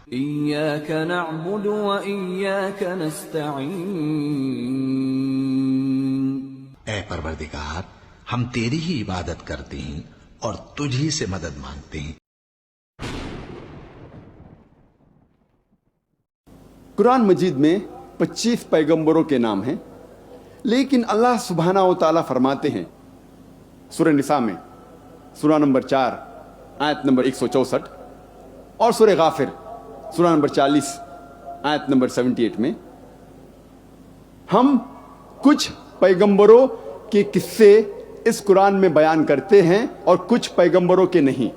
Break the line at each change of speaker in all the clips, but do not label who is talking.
إياك نعبد وإياك نستعين.
اے پروردگار، ہم تیری ہی عبادت کرتے ہیں اور تجھ ہی سے مدد مانگتے ہیں.
قرآن مجید میں 25 پیغمبروں کے نام ہیں، لیکن اللہ سبحانہ و تعالیٰ فرماتے ہیں سورہ نساء میں سورہ نمبر 4 آیت نمبر 164 اور سورہ غافر سورہ نمبر 40 آیت نمبر 78 میں، ہم کچھ پیغمبروں کے قصے اس قرآن میں بیان کرتے ہیں اور کچھ پیغمبروں کے نہیں.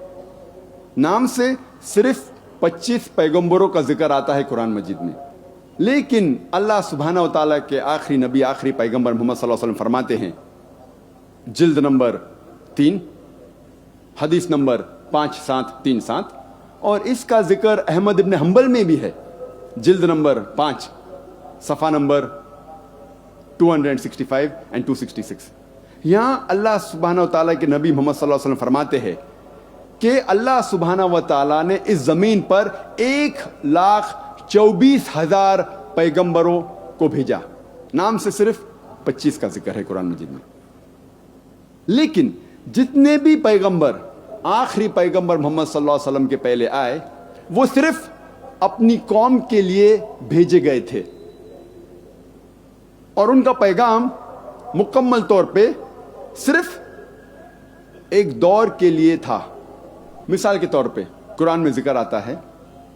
نام سے صرف 25 پیغمبروں کا ذکر آتا ہے قرآن مجید میں، لیکن اللہ سبحانہ و تعالیٰ کے آخری نبی، آخری پیغمبر محمد صلی اللہ علیہ وسلم فرماتے ہیں، جلد نمبر 3 حدیث نمبر 5737، اور اس کا ذکر احمد ابن حنبل میں بھی ہے، جلد نمبر 5 صفحہ نمبر 265 and 266. یہاں اللہ سبحانہ و تعالیٰ کے نبی محمد صلی اللہ علیہ وسلم فرماتے ہیں کہ اللہ سبحانہ و تعالیٰ نے اس زمین پر 1,24,000 پیغمبروں کو بھیجا. نام سے صرف 25 کا ذکر ہے قرآن مجید میں، لیکن جتنے بھی پیغمبر آخری پیغمبر محمد صلی اللہ علیہ وسلم کے پہلے آئے وہ صرف اپنی قوم کے لیے بھیجے گئے تھے، اور ان کا پیغام مکمل طور پہ صرف ایک دور کے لیے تھا. مثال کے طور پہ قرآن میں ذکر آتا ہے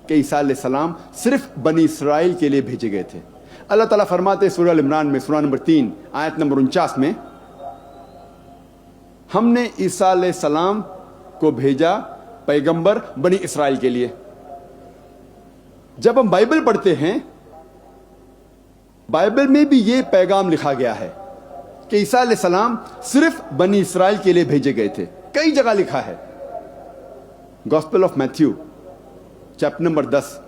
کہ عیسیٰ علیہ السلام صرف بنی اسرائیل کے لیے بھیجے گئے تھے. اللہ تعالیٰ فرماتے ہیں سورہ عمران میں سورہ نمبر 3 آیت نمبر 49 میں، ہم نے عیسیٰ علیہ السلام کو بھیجا پیغمبر بنی اسرائیل کے لیے. جب ہم بائبل پڑھتے ہیں، بائبل میں بھی یہ پیغام لکھا گیا ہے کہ عیسیٰ علیہ السلام صرف بنی اسرائیل کے لیے بھیجے گئے تھے. کئی جگہ لکھا ہے. Gospel of Matthew chapter number 10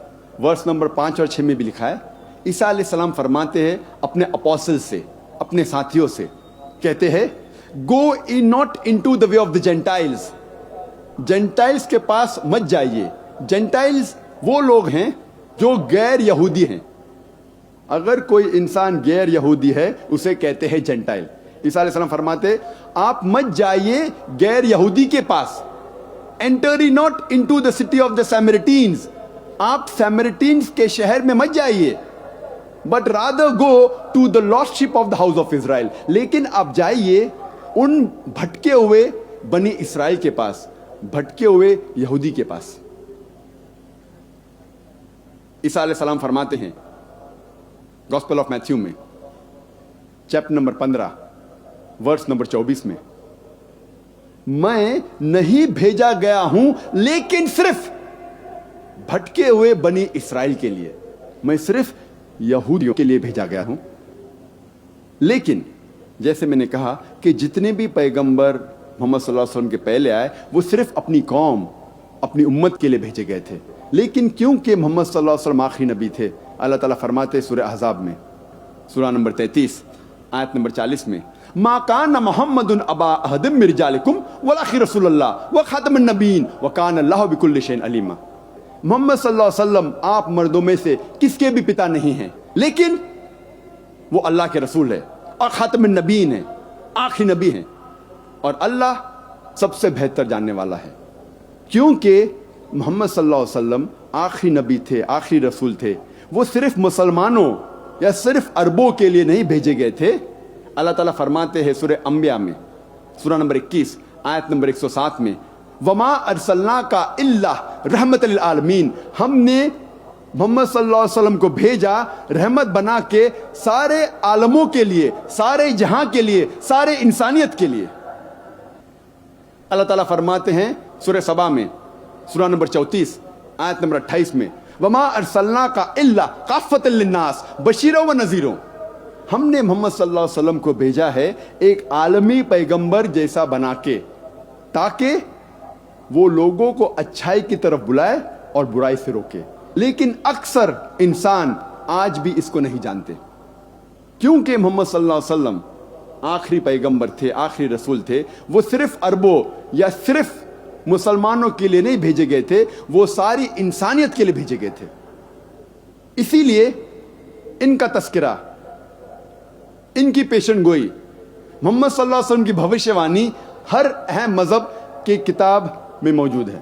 verse number 5 اور 6 میں بھی لکھا ہے، عیسیٰ علیہ السلام فرماتے ہیں اپنے اپوسل سے، اپنے ساتھیوں سے، کہتے ہیں go not into the way of the gentiles. Gentiles کے پاس مت جائیے. جینٹائلز وہ لوگ ہیں جو غیر یہودی ہیں. اگر کوئی انسان غیر یہودی ہے اسے کہتے ہیں جینٹائل. عیسیٰ علیہ السلام فرماتے آپ مت جائیے غیر یہودی کے پاس. Enter not into the city of the Samaritans. آپ سیمریٹینز کے شہر میں مت جائیے. But rather go to the lost sheep of the house of Israel. لیکن آپ جائیے ان بھٹکے ہوئے بنی اسرائیل کے پاس، بھٹکے ہوئے یہودی کے پاس. عیسیٰ علیہ السلام فرماتے ہیں گاسپل آف میتھیو میں چیپٹر نمبر 15 ورس نمبر 24 میں، میں نہیں بھیجا گیا ہوں لیکن صرف بھٹکے ہوئے بنی اسرائیل کے لیے. میں صرف یہودیوں کے لیے بھیجا گیا ہوں. لیکن جیسے میں نے کہا کہ جتنے بھی پیغمبر محمد صلی اللہ علیہ وسلم کے پہلے آئے وہ صرف اپنی قوم، اپنی امت کے لیے بھیجے گئے تھے. لیکن کیونکہ محمد صلی اللہ علیہ وسلم آخری نبی تھے، اللہ تعالیٰ فرماتے سورہ احزاب میں سورہ نمبر 33 آیت نمبر 40 میں، ما کان محمد ابا احد من رجالکم ولکن رسول اللہ وخاتم النبیین وکان اللہ بکل شیء علیما. محمد صلی اللہ علیہ وسلم آپ مردوں میں سے کس کے بھی پتا نہیں ہیں، لیکن وہ اللہ کے رسول ہے اور خاتم النبیین ہیں، آخری نبی ہیں، اور اللہ سب سے بہتر جاننے والا ہے. کیونکہ محمد صلی اللہ علیہ وسلم آخری نبی تھے، آخری رسول تھے، وہ صرف مسلمانوں یا صرف عربوں کے لیے نہیں بھیجے گئے تھے. اللہ تعالیٰ فرماتے ہیں سورہ انبیاء میں سورہ نمبر 21 آیت نمبر 107 میں، وما ارسلناک الا رحمت للعالمین. ہم نے محمد صلی اللہ علیہ وسلم کو بھیجا رحمت بنا کے سارے عالموں کے لیے، سارے جہاں کے لیے، سارے انسانیت کے لیے. اللہ تعالیٰ فرماتے ہیں سورہ سبا میں سورہ نمبر 34 آیت نمبر 28 میں، وما ارسلناک الا کافۃ للناس بشیرا و نذیرا. ہم نے محمد صلی اللہ علیہ وسلم کو بھیجا ہے ایک عالمی پیغمبر جیسا بنا کے، تاکہ وہ لوگوں کو اچھائی کی طرف بلائے اور برائی سے روکے. لیکن اکثر انسان آج بھی اس کو نہیں جانتے، کیونکہ محمد صلی اللہ علیہ وسلم آخری پیغمبر تھے، آخری رسول تھے. وہ صرف عربوں یا صرف مسلمانوں کے لیے نہیں بھیجے گئے تھے, وہ ساری انسانیت کے لیے بھیجے گئے تھے. اسی لیے ان کا تذکرہ, ان کی پیشن گوئی, محمد صلی اللہ علیہ وسلم کی بھوشیہ وانی ہر اہم مذہب کی کتاب میں موجود ہے.